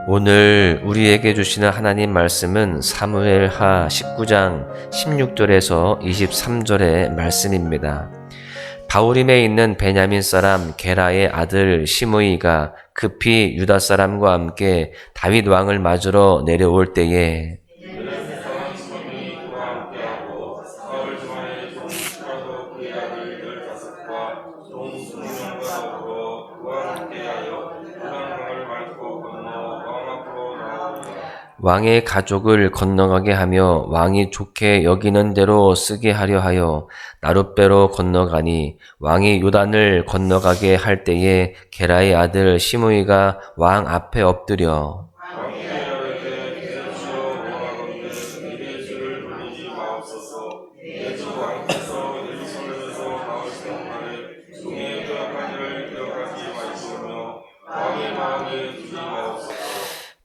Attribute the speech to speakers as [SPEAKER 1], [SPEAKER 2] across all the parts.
[SPEAKER 1] 오늘 우리에게 주시는 하나님 말씀은 사무엘하 19장 16절에서 23절의 말씀입니다. 바후림에 있는 베냐민 사람 게라의 아들 시므이가 급히 유다 사람과 함께 다윗 왕을 맞으러 내려올 때에 왕의 가족을 건너가게 하며 왕이 좋게 여기는 대로 쓰게 하려 하여 나룻배로 건너가니 왕이 요단을 건너가게 할 때에 게라의 아들 시므이가 왕 앞에 엎드려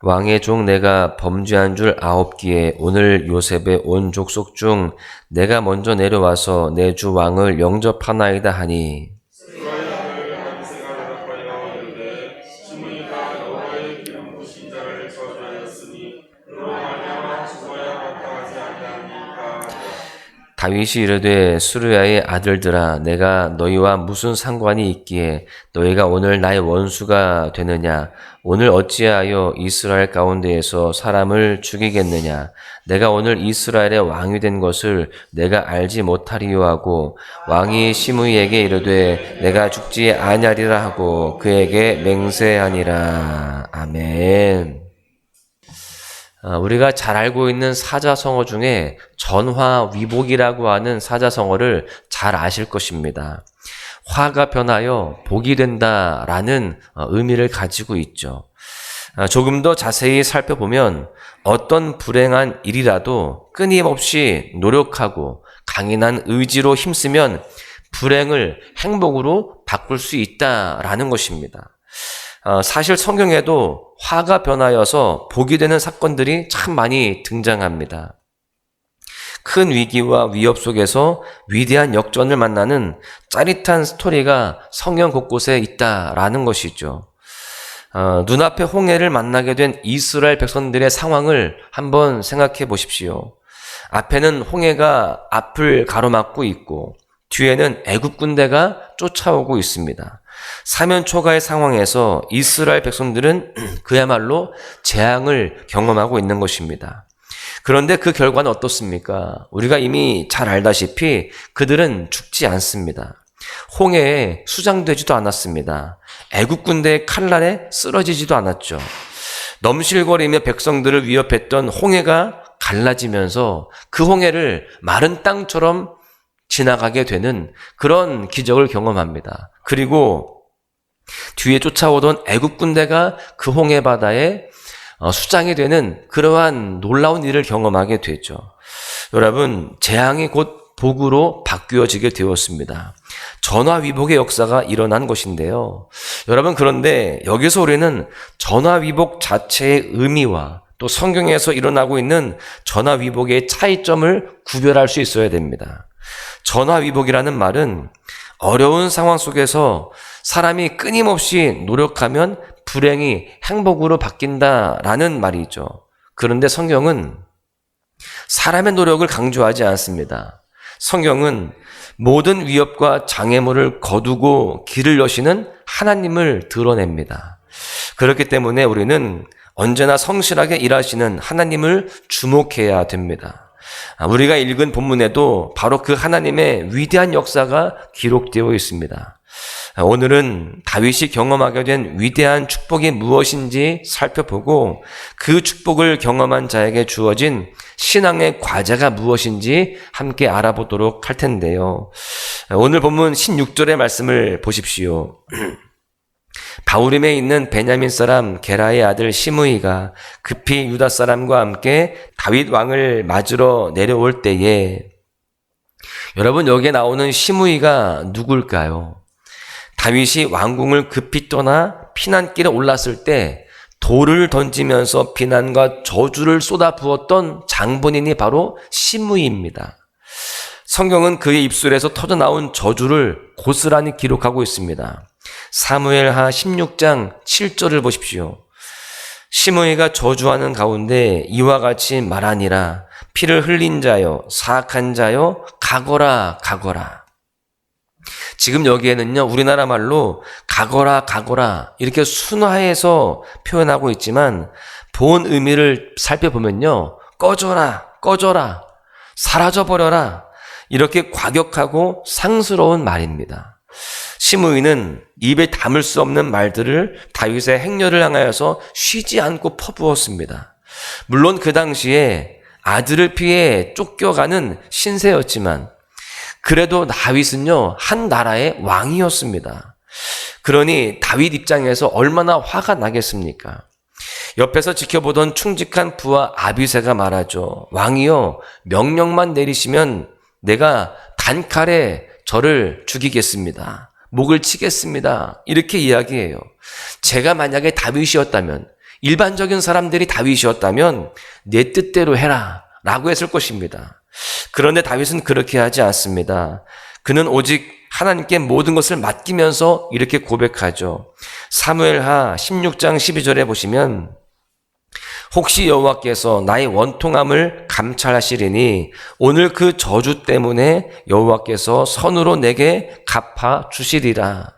[SPEAKER 1] 왕의 종 내가 범죄한 줄 아옵기에 오늘 요셉의 온 족속 중 내가 먼저 내려와서 내 주 왕을 영접하나이다 하니 다윗이 이르되 수르야의 아들들아 내가 너희와 무슨 상관이 있기에 너희가 오늘 나의 원수가 되느냐 오늘 어찌하여 이스라엘 가운데에서 사람을 죽이겠느냐 내가 오늘 이스라엘의 왕이 된 것을 내가 알지 못하리요 하고 왕이 시므이에게 이르되 내가 죽지 아니하리라 하고 그에게 맹세하니라. 아멘. 우리가 잘 알고 있는 사자성어 중에 전화위복이라고 하는 사자성어를 잘 아실 것입니다. 화가 변하여 복이 된다라는 의미를 가지고 있죠. 조금 더 자세히 살펴보면 어떤 불행한 일이라도 끊임없이 노력하고 강인한 의지로 힘쓰면 불행을 행복으로 바꿀 수 있다라는 것입니다. 사실 성경에도 화가 변하여서 복이 되는 사건들이 참 많이 등장합니다. 큰 위기와 위협 속에서 위대한 역전을 만나는 짜릿한 스토리가 성경 곳곳에 있다라는 것이죠. 눈앞에 홍해를 만나게 된 이스라엘 백성들의 상황을 한번 생각해 보십시오. 앞에는 홍해가 앞을 가로막고 있고 뒤에는 애굽 군대가 쫓아오고 있습니다. 사면초가의 상황에서 이스라엘 백성들은 그야말로 재앙을 경험하고 있는 것입니다. 그런데 그 결과는 어떻습니까? 우리가 이미 잘 알다시피 그들은 죽지 않습니다. 홍해에 수장되지도 않았습니다. 애굽 군대의 칼날에 쓰러지지도 않았죠. 넘실거리며 백성들을 위협했던 홍해가 갈라지면서 그 홍해를 마른 땅처럼 지나가게 되는 그런 기적을 경험합니다. 그리고 뒤에 쫓아오던 애굽 군대가 그 홍해 바다에 수장이 되는 그러한 놀라운 일을 경험하게 되죠. 여러분, 재앙이 곧 복으로 바뀌어지게 되었습니다. 전화위복의 역사가 일어난 것인데요. 여러분, 그런데 여기서 우리는 전화위복 자체의 의미와 또 성경에서 일어나고 있는 전화위복의 차이점을 구별할 수 있어야 됩니다. 전화위복이라는 말은 어려운 상황 속에서 사람이 끊임없이 노력하면 불행이 행복으로 바뀐다라는 말이죠. 그런데 성경은 사람의 노력을 강조하지 않습니다. 성경은 모든 위협과 장애물을 거두고 길을 여시는 하나님을 드러냅니다. 그렇기 때문에 우리는 언제나 성실하게 일하시는 하나님을 주목해야 됩니다. 우리가 읽은 본문에도 바로 그 하나님의 위대한 역사가 기록되어 있습니다. 오늘은 다윗이 경험하게 된 위대한 축복이 무엇인지 살펴보고 그 축복을 경험한 자에게 주어진 신앙의 과제가 무엇인지 함께 알아보도록 할 텐데요. 오늘 본문 16절의 말씀을 보십시오. 바후림에 있는 베냐민 사람 게라의 아들 시므이가 급히 유다 사람과 함께 다윗 왕을 맞으러 내려올 때에 여러분 여기에 나오는 시므이가 누굴까요? 다윗이 왕궁을 급히 떠나 피난길에 올랐을 때 돌을 던지면서 비난과 저주를 쏟아부었던 장본인이 바로 시므이입니다. 성경은 그의 입술에서 터져나온 저주를 고스란히 기록하고 있습니다. 사무엘하 16장 7절을 보십시오. 시므이가 저주하는 가운데 이와 같이 말하니라. 피를 흘린 자여, 사악한 자여, 가거라, 가거라. 지금 여기에는요, 우리나라 말로 가거라, 가거라 이렇게 순화해서 표현하고 있지만 본 의미를 살펴보면요, 꺼져라, 꺼져라, 사라져버려라, 이렇게 과격하고 상스러운 말입니다. 시므이는 입에 담을 수 없는 말들을 다윗의 행렬을 향하여서 쉬지 않고 퍼부었습니다. 물론 그 당시에 아들을 피해 쫓겨가는 신세였지만 그래도 다윗은요, 한 나라의 왕이었습니다. 그러니 다윗 입장에서 얼마나 화가 나겠습니까? 옆에서 지켜보던 충직한 부하 아비새가 말하죠. 왕이여, 명령만 내리시면 내가 단칼에 저를 죽이겠습니다. 목을 치겠습니다. 이렇게 이야기해요. 제가 만약에 다윗이었다면, 일반적인 사람들이 다윗이었다면 내 뜻대로 해라 라고 했을 것입니다. 그런데 다윗은 그렇게 하지 않습니다. 그는 오직 하나님께 모든 것을 맡기면서 이렇게 고백하죠. 사무엘하 16장 12절에 보시면 혹시 여호와께서 나의 원통함을 감찰하시리니 오늘 그 저주 때문에 여호와께서 선으로 내게 갚아 주시리라.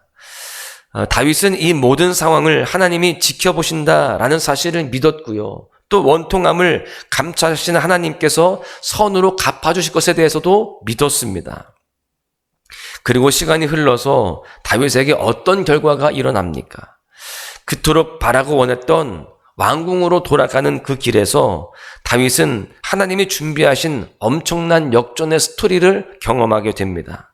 [SPEAKER 1] 다윗은 이 모든 상황을 하나님이 지켜보신다라는 사실을 믿었고요. 또 원통함을 감찰하시는 하나님께서 선으로 갚아주실 것에 대해서도 믿었습니다. 그리고 시간이 흘러서 다윗에게 어떤 결과가 일어납니까? 그토록 바라고 원했던 왕궁으로 돌아가는 그 길에서 다윗은 하나님이 준비하신 엄청난 역전의 스토리를 경험하게 됩니다.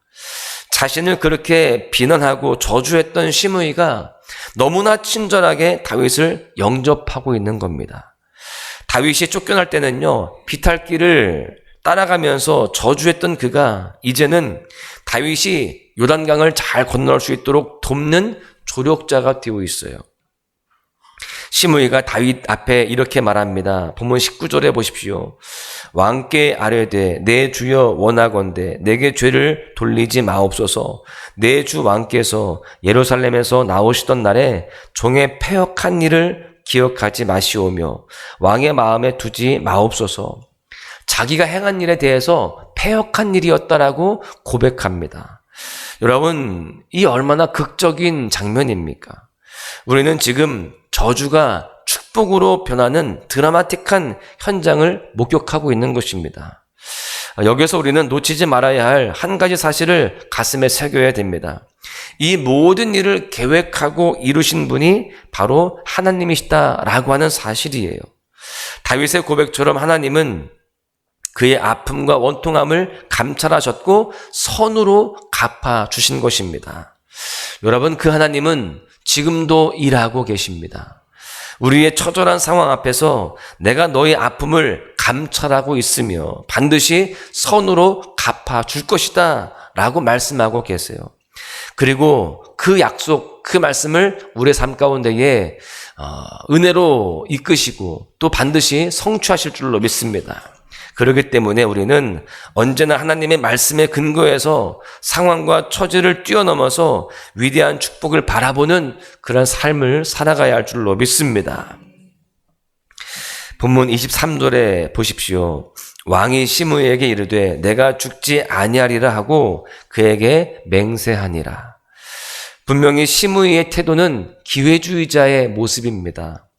[SPEAKER 1] 자신을 그렇게 비난하고 저주했던 시므이가 너무나 친절하게 다윗을 영접하고 있는 겁니다. 다윗이 쫓겨날 때는요, 비탈길을 따라가면서 저주했던 그가 이제는 다윗이 요단강을 잘 건널 수 있도록 돕는 조력자가 되어 있어요. 시므이가 다윗 앞에 이렇게 말합니다. 본문 19절에 보십시오. 왕께 아뢰되 내 주여 원하건대 내게 죄를 돌리지 마옵소서. 내 주 왕께서 예루살렘에서 나오시던 날에 종의 패역한 일을 기억하지 마시오며 왕의 마음에 두지 마옵소서. 자기가 행한 일에 대해서 패역한 일이었다라고 고백합니다. 여러분, 이 얼마나 극적인 장면입니까? 우리는 지금 저주가 축복으로 변하는 드라마틱한 현장을 목격하고 있는 것입니다. 여기서 우리는 놓치지 말아야 할 한 가지 사실을 가슴에 새겨야 됩니다. 이 모든 일을 계획하고 이루신 분이 바로 하나님이시다라고 하는 사실이에요. 다윗의 고백처럼 하나님은 그의 아픔과 원통함을 감찰하셨고 선으로 갚아주신 것입니다. 여러분, 그 하나님은 지금도 일하고 계십니다. 우리의 처절한 상황 앞에서 내가 너의 아픔을 감찰하고 있으며 반드시 선으로 갚아줄 것이다 라고 말씀하고 계세요. 그리고 그 약속, 그 말씀을 우리의 삶 가운데에 은혜로 이끄시고 또 반드시 성취하실 줄로 믿습니다. 그렇기 때문에 우리는 언제나 하나님의 말씀에 근거해서 상황과 처지를 뛰어넘어서 위대한 축복을 바라보는 그런 삶을 살아가야 할 줄로 믿습니다. 본문 23절에 보십시오. 왕이 시므이에게 이르되 내가 죽지 아니하리라 하고 그에게 맹세하니라. 분명히 시므이의 태도는 기회주의자의 모습입니다.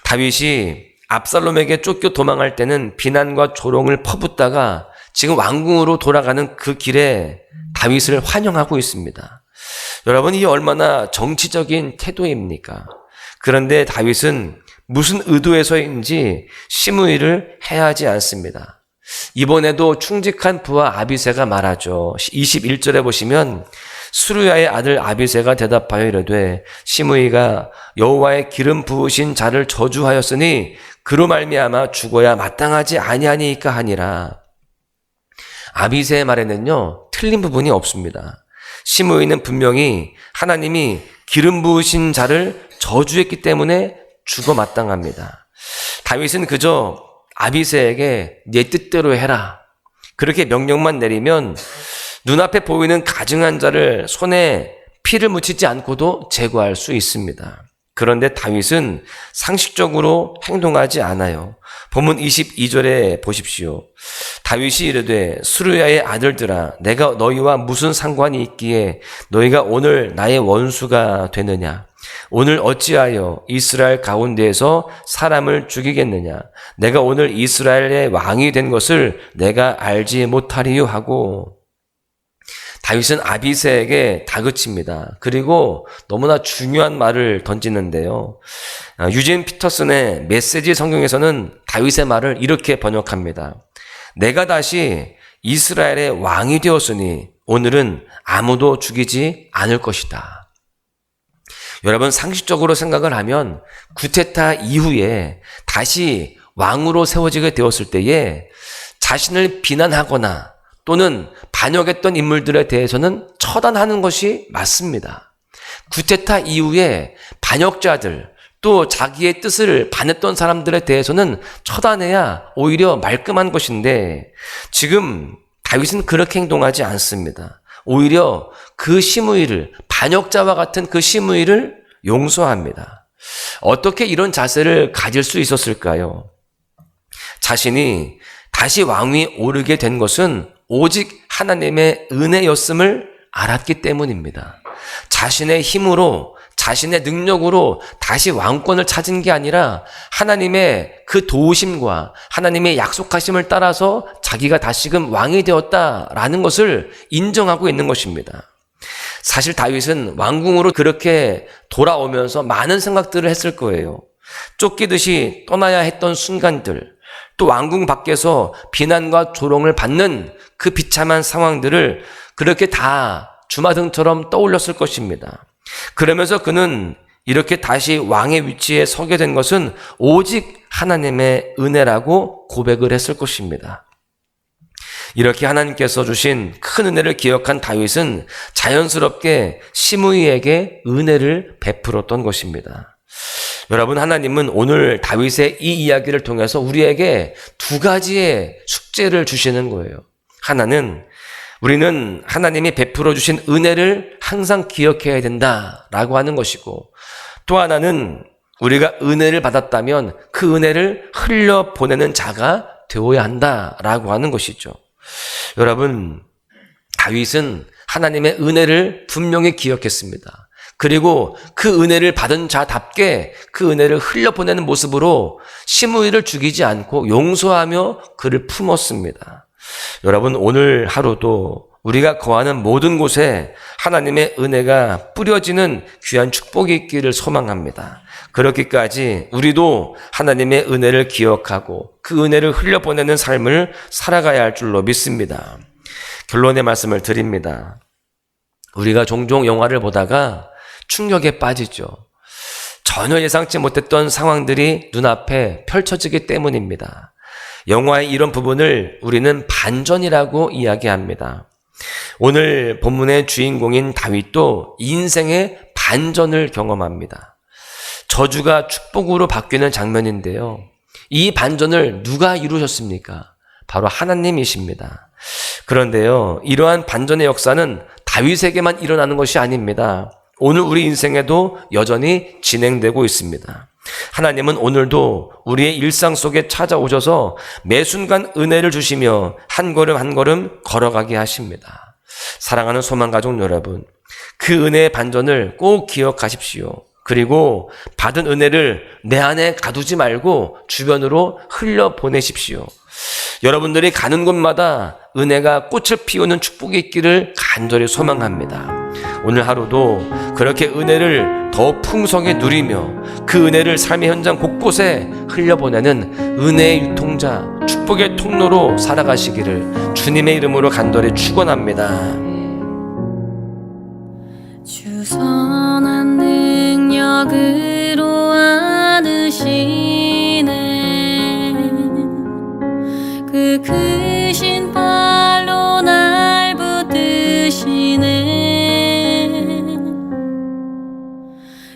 [SPEAKER 1] 다윗이 압살롬에게 쫓겨 도망할 때는 비난과 조롱을 퍼붓다가 지금 왕궁으로 돌아가는 그 길에 다윗을 환영하고 있습니다. 여러분, 이 얼마나 정치적인 태도입니까? 그런데 다윗은 무슨 의도에서인지 시므이를 해하지 않습니다. 이번에도 충직한 부하 아비새가 말하죠. 21절에 보시면 수르야의 아들 아비새가 대답하여 이르되 시므이가 여호와의 기름 부으신 자를 저주하였으니 그로 말미암아 죽어야 마땅하지 아니하니까 하니라. 아비새의 말에는요, 틀린 부분이 없습니다. 시므이는 분명히 하나님이 기름 부으신 자를 저주했기 때문에 죽어 마땅합니다. 다윗은 그저 아비새에게 내 뜻대로 해라, 그렇게 명령만 내리면 눈앞에 보이는 가증한 자를 손에 피를 묻히지 않고도 제거할 수 있습니다. 그런데 다윗은 상식적으로 행동하지 않아요. 본문 22절에 보십시오. 다윗이 이르되 수르야의 아들들아 내가 너희와 무슨 상관이 있기에 너희가 오늘 나의 원수가 되느냐. 오늘 어찌하여 이스라엘 가운데에서 사람을 죽이겠느냐. 내가 오늘 이스라엘의 왕이 된 것을 내가 알지 못하리요 하고 다윗은 아비새에게 다그칩니다. 그리고 너무나 중요한 말을 던지는데요. 유진 피터슨의 메시지 성경에서는 다윗의 말을 이렇게 번역합니다. 내가 다시 이스라엘의 왕이 되었으니 오늘은 아무도 죽이지 않을 것이다. 여러분, 상식적으로 생각을 하면 구테타 이후에 다시 왕으로 세워지게 되었을 때에 자신을 비난하거나 또는 반역했던 인물들에 대해서는 처단하는 것이 맞습니다. 구테타 이후에 반역자들 또 자기의 뜻을 반했던 사람들에 대해서는 처단해야 오히려 말끔한 것인데 지금 다윗은 그렇게 행동하지 않습니다. 오히려 그 시므이를 반역자와 같은 그 시므이를 용서합니다. 어떻게 이런 자세를 가질 수 있었을까요? 자신이 다시 왕위에 오르게 된 것은 오직 하나님의 은혜였음을 알았기 때문입니다. 자신의 힘으로 자신의 능력으로 다시 왕권을 찾은 게 아니라 하나님의 그 도우심과 하나님의 약속하심을 따라서 자기가 다시금 왕이 되었다라는 것을 인정하고 있는 것입니다. 사실 다윗은 왕궁으로 그렇게 돌아오면서 많은 생각들을 했을 거예요. 쫓기듯이 떠나야 했던 순간들, 또 왕궁 밖에서 비난과 조롱을 받는 그 비참한 상황들을 그렇게 다 주마등처럼 떠올렸을 것입니다. 그러면서 그는 이렇게 다시 왕의 위치에 서게 된 것은 오직 하나님의 은혜라고 고백을 했을 것입니다. 이렇게 하나님께서 주신 큰 은혜를 기억한 다윗은 자연스럽게 시므이에게 은혜를 베풀었던 것입니다. 여러분, 하나님은 오늘 다윗의 이 이야기를 통해서 우리에게 두 가지의 숙제를 주시는 거예요. 하나는 우리는 하나님이 베풀어 주신 은혜를 항상 기억해야 된다라고 하는 것이고, 또 하나는 우리가 은혜를 받았다면 그 은혜를 흘려보내는 자가 되어야 한다라고 하는 것이죠. 여러분, 다윗은 하나님의 은혜를 분명히 기억했습니다. 그리고 그 은혜를 받은 자답게 그 은혜를 흘려보내는 모습으로 시므이를 죽이지 않고 용서하며 그를 품었습니다. 여러분, 오늘 하루도 우리가 거하는 모든 곳에 하나님의 은혜가 뿌려지는 귀한 축복이 있기를 소망합니다. 그렇기까지 우리도 하나님의 은혜를 기억하고 그 은혜를 흘려보내는 삶을 살아가야 할 줄로 믿습니다. 결론의 말씀을 드립니다. 우리가 종종 영화를 보다가 충격에 빠지죠. 전혀 예상치 못했던 상황들이 눈앞에 펼쳐지기 때문입니다. 영화의 이런 부분을 우리는 반전이라고 이야기합니다. 오늘 본문의 주인공인 다윗도 인생의 반전을 경험합니다. 저주가 축복으로 바뀌는 장면인데요. 이 반전을 누가 이루셨습니까? 바로 하나님이십니다. 그런데요, 이러한 반전의 역사는 다윗에게만 일어나는 것이 아닙니다. 오늘 우리 인생에도 여전히 진행되고 있습니다. 하나님은 오늘도 우리의 일상 속에 찾아오셔서 매 순간 은혜를 주시며 한 걸음 한 걸음 걸어가게 하십니다. 사랑하는 소망가족 여러분, 그 은혜의 반전을 꼭 기억하십시오. 그리고 받은 은혜를 내 안에 가두지 말고 주변으로 흘려보내십시오. 여러분들이 가는 곳마다 은혜가 꽃을 피우는 축복이 있기를 간절히 소망합니다. 오늘 하루도 그렇게 은혜를 더 풍성히 누리며 그 은혜를 삶의 현장 곳곳에 흘려보내는 은혜의 유통자, 축복의 통로로 살아가시기를 주님의 이름으로 간절히 축원합니다.
[SPEAKER 2] 주 선한 능력으로 안으시네 그 크신 발로 날 붙드시네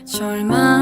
[SPEAKER 2] 절망